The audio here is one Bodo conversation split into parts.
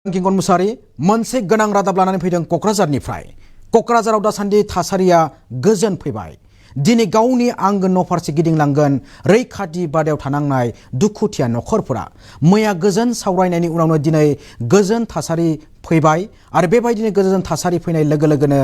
किंगन मुसारि मोनसे गोनां रादाब लानानै फैदों क'क्राझारनिफ्राय। क'क्राझाराव दासान्दि थासारिया गोजोन फैबाय। दिनै गावनि आंगो न' फारसे गिदिंलांगोन रैखाथि बादायाव थानांनाय दुखुथिया नखरफोरा। मैया गोजोन सावरायनायनि उनावनो दिनै गोजोन थासारि फैबाय आरो बेबायदिनो गोजोन थासारि फैनाय लोगो लोगोनो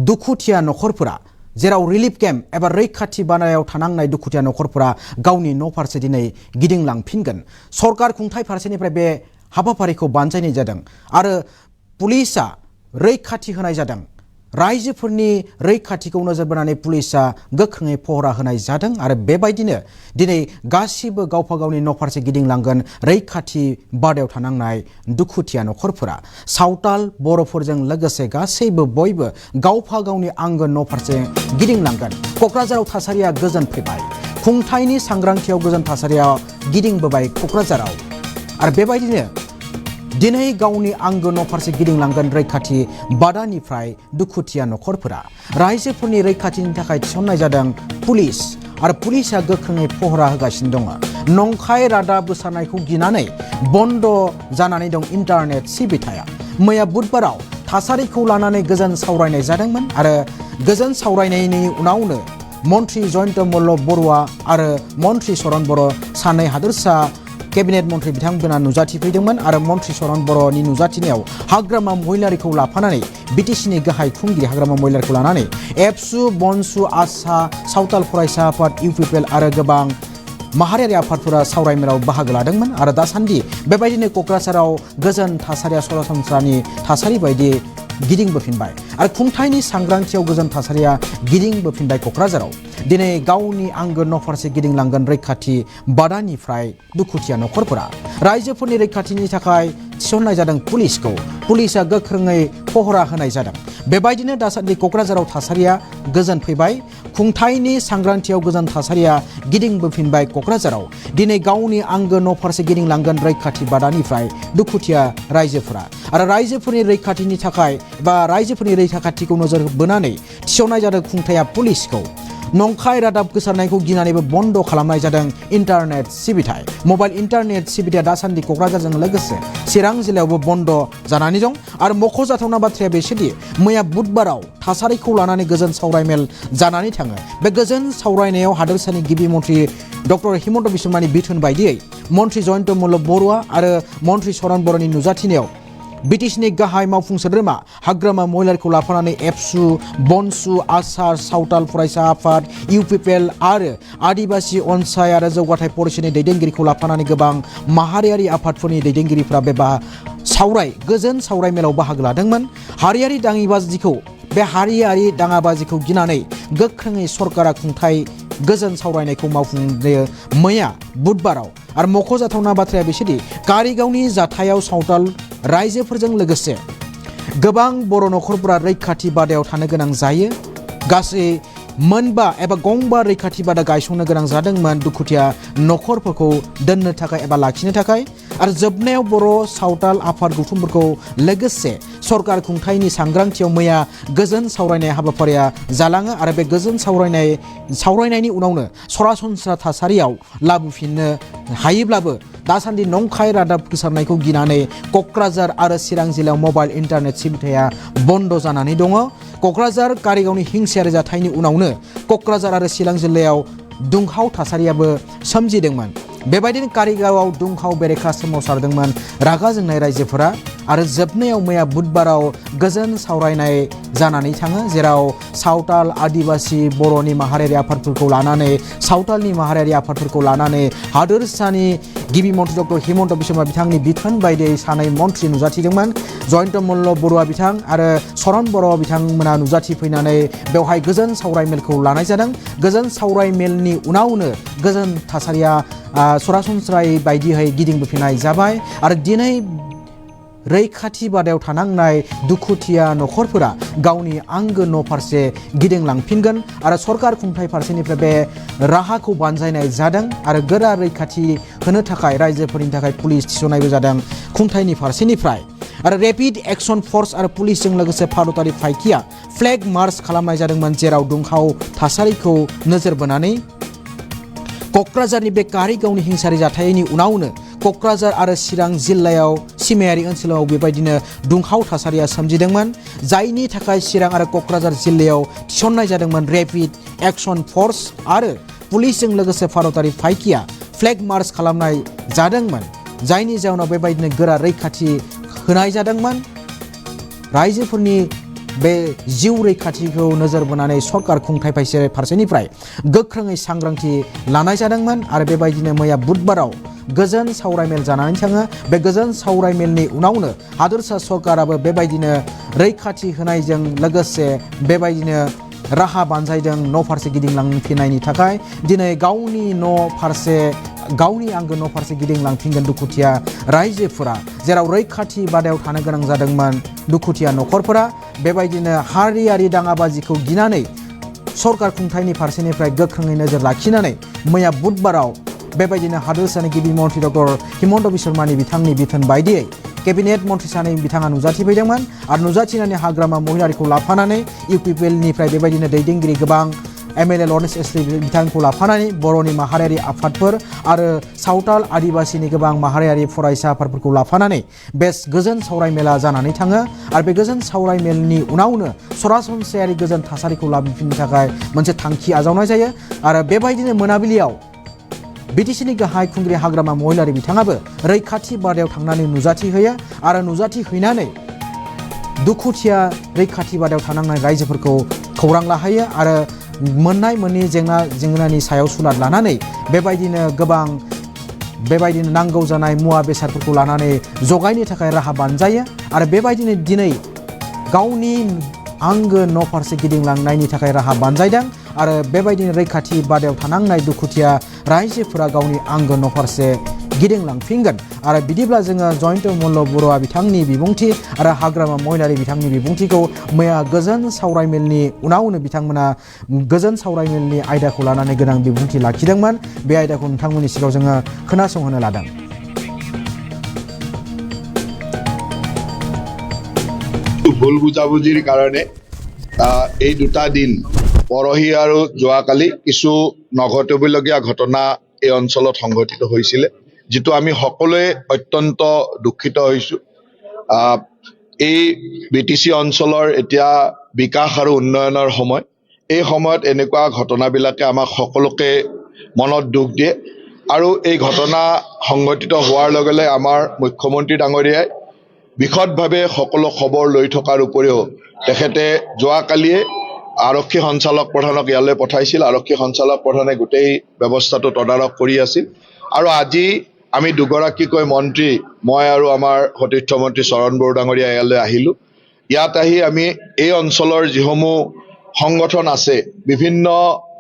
दुखुथिया नखरफोरा जेराव रिलिफ केम्प एबा रैखाथि बादायाव थानांनाय दुखुथिया नखरफोरा गावनि न' फारसे दिनै गिदिंलांफिनगोन। सरकार खुंथाय फारसेनिफ्राय बे हाबाफारिखौ बानजायनाय जादों आरो पुलिसा रैखाथि होनाय जादों। रायजोफोरनि रैखाथिखौ नोजोर बोनानै पुलिसा गोख्रोङै पहरा होनाय जादों आरो बेबायदिनो दिनै गासिबो गावफा गावनि न' फारसे गिदिंलांगोन रैखाथि बादायाव थानांनाय दुखुथिया नखरफोरा। सावताल बर'फोरजों लोगोसे गासैबो बयबो गावफा गावनि आंगो न' फारसे गिदिंलांगोन। क'क्राझाराव थासारिया गोजोन फैबाय। खुंथायनि सांग्रांथियाव गोजोन थासारिया गिदिंबोबाय क'क्राझाराव आरो बेबायदिनो दिनै गावनि आंगो न' फारसे गिदिंलांगोन रैखाथि बादानिफ्राय दुखुथिया नखरफोरा। रायजोफोरनि रैखाथिनि थाखाय थिसननाय जादों पुलिस आरो पुलिसा गोख्रोङै पहरा होगासिनो दङ। नंखाय रादाब गोसारनायखौ गिनानै बन्द जानानै दं इन्टारनेट सिबिथाया। मैया बुधबाराव थासारिखौ लानानै गोजोन सावरायनाय जादोंमोन आरो गोजोन सावरायनायनि उनावनो मन्त्रि जयन्त मल्ल बरुवा आरो मन्त्रि सरन बर' सानै हादोरसा केबिनेट मन्त्रि बिथांमोना नुजाथिफैदोंमोन आरो मन्त्रि सरन बर'नि नुजाथिनायाव हाग्रामा महिलारिखौ लाफानानै बिटिसिनि गाहाय खुंगिरि हाग्रामा महिलारिखौ लानानै एबसु बनसु आसा सावताल फरायसा आफाद इउपिपिएल आरो गोबां माहारियारि आफादफोरा सावरायमेलाव बाहागो लादोंमोन आरो दासान्दि बेबायदिनो क'क्राझाराव गोजोन थासारिया सरासनस्रानि थासारि बायदि गिदिंबोफिनबाय आरो खुंथायनि सांग्रांथियाव गोजोन थासारिया गिदिंबोफिनबाय क'क्राझाराव। दिनै गावनि आंगो न' फारसे गिदिंलांगोन रैखाथि बादानिफ्राय दुखुथिया नखरफोरा। रायजोफोरनि रैखाथिनि थाखाय थिसननाय जादों पुलिसखौ। पुलिसा गोख्रोङै पहरा होनाय जादों। बेबायदिनो दासान्दि क'क्राझाराव थासारिया गोजोन फैबाय। खुंथायनि सांग्रांथियाव गोजोन थासारिया गिदिंबोफिनबाय क'क्राझाराव। दिनै गावनि आंगो न' फारसे गिदिंलांगोन रैखाथि बादानिफ्राय दुखुथिया रायजोफोरा आरो रायजोफोरनि रैखाथिनि थाखाय बा रायजोफोरनि रैखाथिखौ नोजोर बोनानै थिसननाय जादों खुंथाया पुलिसखौ। नंखाय रादाब गोसारनायखौ गिनानैबो बन्द खालामनाय जादों इन्टारनेट सिबिथाय। मबाइल इन्टारनेट सिबिथाया दासान्दि क'क्राझारजों लोगोसे चिरां जिल्लायावबो बन्द जानानै दं आरो मख'जाथावना बाथ्राया बेसोदि मैया बुधबाराव थासारिखौ लानानै गोजोन सावरायमेल जानानै थाङो। बे गोजोन सावरायनायाव हादोरसानि गिबि मन्त्रि डक्टर हिमन्त बिश्वशर्मानि बिथोन बायदियै मन्त्रि जयन्त मल्ल बरुवा आरो मन्त्रि सरन बर'नि नुजाथिनायाव बिटिसिनि गाहाय मावफुं सोद्रोमा हाग्रामा महिलारिखौ लाफानानै एबसु बनसु आसार सावताल फरायसा आफाद इउपिपिएल आरो आदिबासि अनसाय आरो जौगाथाय परिषदनि दैदेनगिरिखौ लाफानानै गोबां माहारियारि आफादफोरनि दैदेनगिरिफ्रा गोजोन सावरायमेलाव बाहागो लादोंमोन। हारियारि हारियारि दाङाबाजिखौ गिनानै गोख्रोङै सरकारा खुंथाय गोजोन सावरायनायखौ मावफुंदों मैया बुधबाराव आरो मख'जाथावना बाथ्राया बेसोदि कारिगावनि जाथायाव सावताल रायजोफोरजों लोगोसे गोबां बर' नखरफोरा रैखाथि बादायाव थानो गोनां जायो। गासै मोनबा एबा गंबा रैखाथि बादा गायसंनो गोनां जादोंमोन दुखुथिया नखरफोरखौ दोननो थाखाय एबा लाखिनो थाखाय आरो जोबनायाव बर' सावताल आफाद गौथुमफोरखौ लोगोसे सरकार खुंथायनि सांग्रांथियाव मैया गोजोन सावरायनाय हाबाफारिया जालाङो आरो बे गोजोन सावरायनायनि उनावनो सरासनस्रा थासारियाव लाबोफिननो हायोब्लाबो दासान्दि नंखाय रादाब गोसारनायखौ गिनानै क'क्राझार आरो चिरां जिल्लायाव मबाइल इन्टारनेट सिबिथाया बन्द जानानै दङ। क'क्राझार कारिगावनि हिंसायारि जाथायनि उनावनो क'क्राझार आरो चिरां जिल्लायाव दुंहाव थासारियाबो सोमजिदोंमोन। बेबायदिनो कारिगावआव दुंहाव बेरेखा सोमावसारदोंमोन रागा जोंनाय रायजोफोरा आरो जोबनायाव मैया बुधबाराव गोजोन सावरायनाय जानानै थाङो जेराव सावताल आदिबासि बर'नि माहारियारि आफादफोरखौ लानानै सावतालनि माहारियारि आफादफोरखौ लानानै हादोरसानि गिबि मन्त्रि डक्टर हिमन्त बिश्व बिथांनि बिथोन बायदियै सानै मन्त्रि नुजाथिदोंमोन। जयन्त मल्ल बरुवा बिथां आरो सरन बर' बिथांमोना नुजाथिफैनानै बेवहाय गोजोन सावरायमेलखौ लानाय जादों। गोजोन सावरायमेलनि उनावनो गोजोन थासारिया सरासनस्रायै बायदियै गिदिंबोफिननाय जाबाय आरो दिनै रैखाथि बादायाव थानांनाय दुखुथिया नखरफोरा गावनि आंगो न' फारसे गिदिंलांफिनगोन आरो सरकार खुंथाय फारसेनिफ्राय बे राहाखौ बानजायनाय जादों आरो गोरा रैखाथि होनो थाखाय रायजोफोरनि थाखाय पुलिस थिसननायबो जादों खुंथायनि फारसेनिफ्राय आरो रेपिड एक्सन फर्स आरो पुलिसजों लोगोसे भारतारि फायखिया फ्लेग मार्च खालामनाय जादोंमोन जेराव दुंहाव थासारिखौ नोजोर बोनानै क'क्राझारनि बे कारिगावनि हिंसायारि जाथायनि उनावनो क'क्राझार आरो चिरां जिल्लायाव सिमायारि ओनसोलाव बेबायदिनो दुंहाव थासारिया सोमजिदोंमोन जायनि थाखाय चिरां आरो क'क्राझार जिल्लायाव थिसननाय जादोंमोन रेपिड एक्शन फोर्स आरो पुलिसजों लोगोसे भारतारि फायखिया फ्लेग मार्च खालामनाय जादोंमोन जायनि जाउनाव बेबायदिनो गोरा रैखाथि होनाय जादोंमोन रायजोफोरनि बे जिउ रैखाथिखौ नोजोर बोनानै सरकार खुंथाय फारसेनिफ्राय गोख्रोङै सांग्रांथि लानाय जादोंमोन आरो बेबायदिनो मैया बुधबाराव गोजोन सावरायमेल जानानै थाङो बे गोजोन सावरायमेलनि उनावनो हादोरसा सरकाराबो बेबायदिनो रैखाथि होनायजों लोगोसे बेबायदिनो राहा बानजायदों न' फारसे गिदिंलांफिननायनि थाखाय दिनै गावनि आंगो न' फारसे गिदिंलांफिनगोन दुखुथिया रायजोफोरा जेराव रैखाथि बादायाव थानो गोनां जादोंमोन दुखुथिया न'खरफोरा बेबायदिनो हारियारि दाङाबाजिखौ गिनानै सरकार खुंथायनि फारसेनिफ्राय गोख्रोङै नोजोर लाखिनानै मैया बुधबाराव बेबायदिनो हादोरसानि गिबि मन्थ्रि डक्टर हिमन्त बिश्व शर्मानि बिथांनि बिथोन बायदियै केबिनेट मन्थ्रि सानै बिथाङा नुजाथिफैदोंमोन आरो नुजाथिनानै हाग्रामा महिलारिखौ लाफानानै इउपिपिएलनिफ्राय बेबायदिनो दैदेनगिरि गोबां एमएलए लरेन्स एसलि बिथांखौ लाफानानै बर'नि माहारियारि आफादफोर आरो सावताल आदिबासिनि गोबां माहारियारि फरायसा आफादफोरखौ लाफानानै बे गोजोन सावरायमेला जानानै थाङो आरो बे गोजोन सावरायमेलनि उनावनो सरासनस्रायारि गोजोन थासारिखौ लाबोफिननो थाखाय मोनसे थांखि आजावनाय जायो आरो बेबायदिनो मोनाबिलियाव बिटिसिनि गाहाय खुंगिरि हाग्रामा महिलारि बिथाङाबो रैखाथि बादायाव थांनानै नुजाथि होयो आरो नुजाथि हैनानै दुखुथिया रैखाथि बादायाव थानांनाय रायजोफोरखौ खौरां लाहैयो आरो मोननाय मोननि जेंनानि सायाव सुलाद लानानै बेबायदिनो गोबां बेबायदिनो नांगौ जानाय मुवा बेसादफोरखौ लानानै जगायनो थाखाय राहा बानजायो आरो बेबायदिनो दिनै गावनि आंगो न' फारसे गिदिंलांनायनि थाखाय राहा बानजायदों आरो बेबायदिनो रैखाथि बादायाव थानांनाय दुखुथिया रायजोफोरा गावनि आंगो न' फारसे गिदिंलांफिनगोन आरो बिदिब्ला जोङो जयन्त मल्ल बरुवा बिथांनि बिबुंथि आरो हाग्रामा महिलारि बिथांनि बिबुंथिखौ मैया गोजोन सावरायमेलनि उनावनो बिथांमोना गोजोन सावरायमेलनि आयदाखौ लानानै गोनां बिबुंथि लाखिदोंमोन बे आयदाखौ नोंथांमोननि सिगाङाव जोङो खोनासंहोनो लादों। ভুল বুজাবুজিৰ কাৰণে এই দুটা দিন পৰহি আৰু যোৱাকালি কিছু নঘটিবলগীয়া ঘটনা এই অঞ্চলত সংঘটিত হৈছিলে যিটো আমি সকলোৱে অত্যন্ত দুঃখিত হৈছো। এই বিটিচি অঞ্চলৰ এতিয়া বিকাশ আৰু উন্নয়নৰ সময় এই সময়ত এনেকুৱা ঘটনাবিলাকে আমাক সকলোকে মনত দুখ দিয়ে আৰু এই ঘটনা সংঘটিত হোৱাৰ লগে লগে আমাৰ মুখ্যমন্ত্ৰী ডাঙৰীয়াই বিশদভাৱে সকলো খবৰ লৈ থকাৰ উপৰিও তেখেতে যোৱাকালিয়ে আৰক্ষী সঞ্চালক প্ৰধানক ইয়ালৈ পঠাইছিল আৰক্ষী সঞ্চালক প্ৰধানে গোটেই ব্যৱস্থাটো তদাৰক কৰি আছিল আৰু আজি আমি দুগৰাকীকৈ মন্ত্ৰী মই আৰু আমাৰ সতীৰ্থ মন্ত্ৰী চৰণ বড়ো ডাঙৰীয়া ইয়ালৈ আহিলো ইয়াত আহি আমি এই অঞ্চলৰ যিসমূহ সংগঠন আছে বিভিন্ন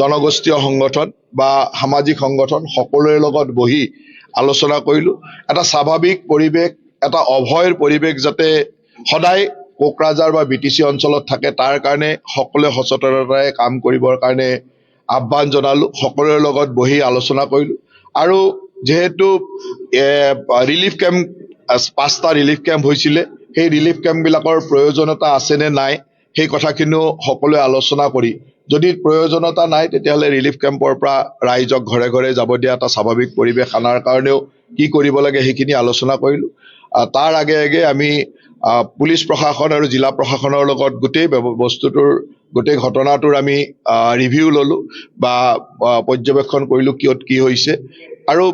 জনগোষ্ঠীয় সংগঠন বা সামাজিক সংগঠন সকলোৰে লগত বহি আলোচনা কৰিলো এটা স্বাভাৱিক পৰিৱেশ এটা অভয়ৰ পৰিৱেশ যাতে সদায় কোকৰাঝাৰ বা বিটিচি অঞ্চলত থাকে তাৰ কাৰণে সকলোৱে সচেতনতাৰে কাম কৰিবৰ কাৰণে আহ্বান জনালো সকলোৰে লগত বহি আলোচনা কৰিলো আৰু যেহেতু ৰিলিফ কেম্প 5টা ৰিলিফ কেম্প হৈছিলে সেই ৰিলিফ কেম্পবিলাকৰ প্ৰয়োজনীয়তা আছে নে নাই সেই কথাখিনিও সকলোৱে আলোচনা কৰি যদি প্ৰয়োজনীয়তা নাই তেতিয়াহ'লে ৰিলিফ কেম্পৰ পৰা ৰাইজক ঘৰে ঘৰে যাব দিয়া এটা স্বাভাৱিক পৰিৱেশ আনাৰ কাৰণেও কি কৰিব লাগে সেইখিনি আলোচনা কৰিলো তাৰ আগে আগে আমি পুলিচ প্ৰশাসন আৰু জিলা প্ৰশাসনৰ লগত গোটেই বস্তুটোৰ গোটেই ঘটনাটোৰ আমি ৰিভিউ ললো বা পৰ্যবেক্ষণ কৰিলো কিয়ত কি হৈছে আৰু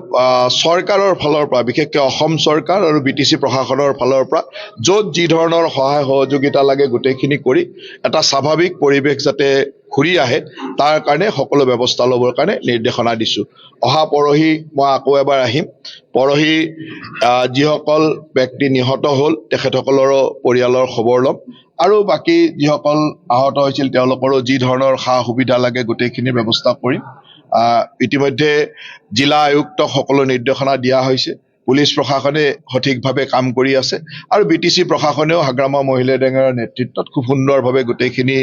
চৰকাৰৰ ফালৰ পৰা বিশেষকৈ অসম চৰকাৰ আৰু বিটিচি প্ৰশাসনৰ ফালৰ পৰা য'ত যি ধৰণৰ সহায় সহযোগিতা লাগে গোটেইখিনি কৰি এটা স্বাভাৱিক পৰিৱেশ যাতে ঘূৰি আহে তাৰ কাৰণে সকলো ব্যৱস্থা ল'বৰ কাৰণে নিৰ্দেশনা দিছো অহা পৰহি মই আকৌ এবাৰ আহিম পৰহি যিসকল ব্যক্তি নিহত হ'ল তেখেতসকলৰো পৰিয়ালৰ খবৰ ল'ম আৰু বাকি যিসকল আহত হৈছিল তেওঁলোকৰো যি ধৰণৰ সা সুবিধা লাগে গোটেইখিনি ব্যৱস্থা কৰিম ইতিমধ্যে জিলা আয়ুক্তক সকলো নিৰ্দেশনা দিয়া হৈছে পুলিচ প্ৰশাসনে সঠিকভাৱে কাম কৰি আছে আৰু বিটিচি প্ৰশাসনেও হাগ্ৰামা মহিলা ডেঙাৰৰ নেতৃত্বত খুব সুন্দৰভাৱে গোটেইখিনি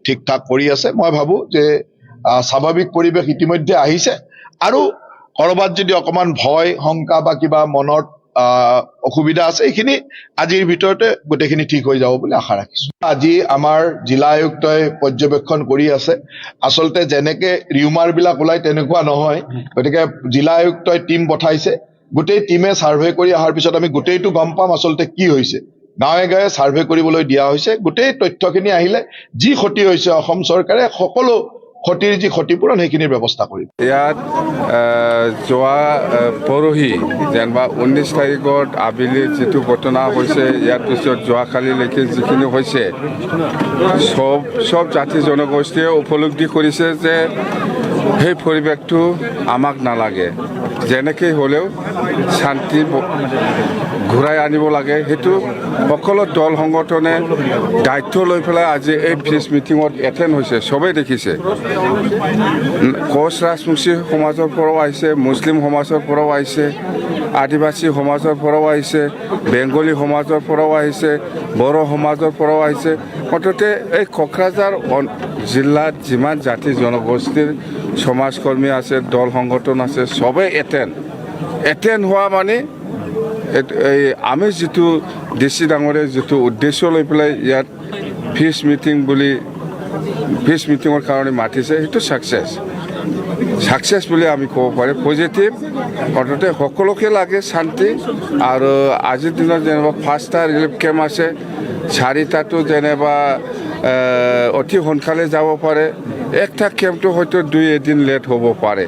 ঠিক ঠাক কৰি আছে মই ভাবো যে স্বাভাৱিক পৰিৱেশ ইতিমধ্যে আহিছে আৰু কৰবাত যদি অকমান ভয় শংকা বা কিবা মনত অসুবিধা আছে এইখিনি আজিৰ ভিতৰতে গোটেইখিনি ঠিক হৈ যাব বুলি আশা ৰাখিছো আজি আমাৰ জিলা আয়ুক্তই পৰ্যবেক্ষণ কৰি আছে আচলতে যেনেকে ৰিউমাৰ বিলাক ওলাই তেনেকুৱা নহয় গতিকে জিলা আয়ুক্তই টিম পঠাইছে গোটেই টিমে সাৰ্ভে কৰি অহাৰ পিছত আমি গোটেইটো গম পাম আচলতে কি হৈছে গাঁৱে গাঁৱে সাৰ্ভে কৰিবলৈ দিয়া হৈছে গোটেই তথ্যখিনি আহিলে যি ক্ষতি হৈছে অসম চৰকাৰে সকলো ক্ষতিৰ যি ক্ষতিপূৰণ সেইখিনিৰ ব্যৱস্থা কৰিব ইয়াত যোৱা পৰহি যেনিবা 19 তাৰিখত আবেলি যিটো ঘটনা হৈছে ইয়াৰ পিছত যোৱাকালিলৈকে যিখিনি হৈছে সব জাতি জনগোষ্ঠীয়ে উপলব্ধি কৰিছে যে সেই পৰিৱেশটো আমাক নালাগে যেনেকৈ হ'লেও শান্তি ঘূৰাই আনিব লাগে সেইটো সকলো দল সংগঠনে দায়িত্ব লৈ পেলাই আজি এই প্ৰেছ মিটিঙত এটেণ্ড হৈছে চবেই দেখিছে কোচ ৰাজবংশী সমাজৰ পৰাও আহিছে মুছলিম সমাজৰ পৰাও আহিছে আদিবাসী সমাজৰ পৰাও আহিছে বেংগলী সমাজৰ পৰাও আহিছে বড়ো সমাজৰ পৰাও আহিছে মুঠতে এই কোকৰাঝাৰ জিলাত যিমান জাতি জনগোষ্ঠীৰ সমাজকৰ্মী আছে দল সংগঠন আছে সবেই এটেণ্ড হোৱা মানে এই আমি যিটো ডিচি ডাঙৰে যিটো উদ্দেশ্য লৈ পেলাই ইয়াত প্ৰেছ মিটিঙৰ কাৰণে মাতিছে সেইটো ছাকচেছ বুলি আমি ক'ব পাৰি পজিটিভ অৰ্থাতে সকলোকে লাগে শান্তি আৰু আজিৰ দিনত যেনিবা 5টা ৰিলিফ কেম্প আছে 4টাটো যেনিবা অতি সোনকালে যাব পাৰে একটা কেম্পটো হয়তো 2 এদিন লেট হ'ব পাৰে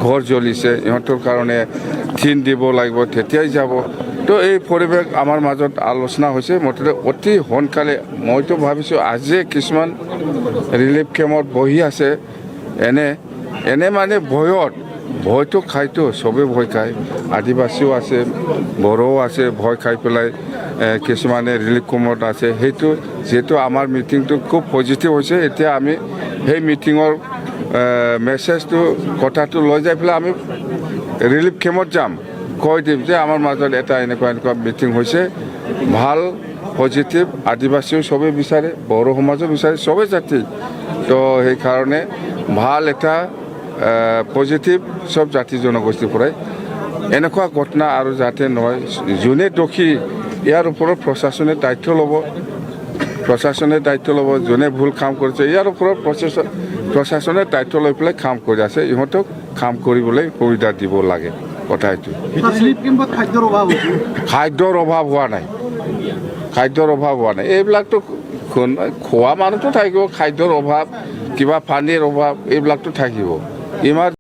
ঘৰ জ্বলিছে ইহঁতৰ কাৰণে থিন দিব লাগিব তেতিয়াই যাব তো এই পৰিৱেশ আমাৰ মাজত আলোচনা হৈছে মুঠতে অতি সোনকালে মইতো ভাবিছোঁ আজি কিছুমান ৰিলিফ কেম্পত বহি আছে এনে মানে ভয়টো খাইতো চবেই ভয় খায় আদিবাসীও আছে বড়োও আছে ভয় খাই পেলাই কিছুমানে ৰিলিফ কেম্পত আছে সেইটো যিহেতু আমাৰ মিটিংটো খুব পজিটিভ হৈছে এতিয়া আমি সেই মিটিঙৰ মেছেজটো কথাটো লৈ যাই পেলাই আমি ৰিলিফ কেম্পত যাম কৈ দিম যে আমাৰ মাজত এটা এনেকুৱা মিটিং হৈছে ভাল পজিটিভ আদিবাসীও চবেই বিচাৰে বড়ো সমাজো বিচাৰে চবেই জাতি তো সেইকাৰণে ভাল এটা পজিটিভ চব জাতি জনগোষ্ঠীৰ পৰাই এনেকুৱা ঘটনা আৰু যাতে নহয় যোনে দোষী ইয়াৰ ওপৰত প্ৰশাসনে দায়িত্ব ল'ব যোনে ভুল কাম কৰিছে ইয়াৰ ওপৰত প্ৰশাসনে দায়িত্ব লৈ পেলাই কাম কৰি আছে ইহঁতক কাম কৰিবলৈ সুবিধা দিব লাগে কথা এইটো খাদ্যৰ অভাৱ হোৱা নাই এইবিলাকতো খোৱা মানুহটো থাকিব খাদ্যৰ অভাৱ কিবা পানীৰ অভাৱ এইবিলাকতো থাকিব ইমান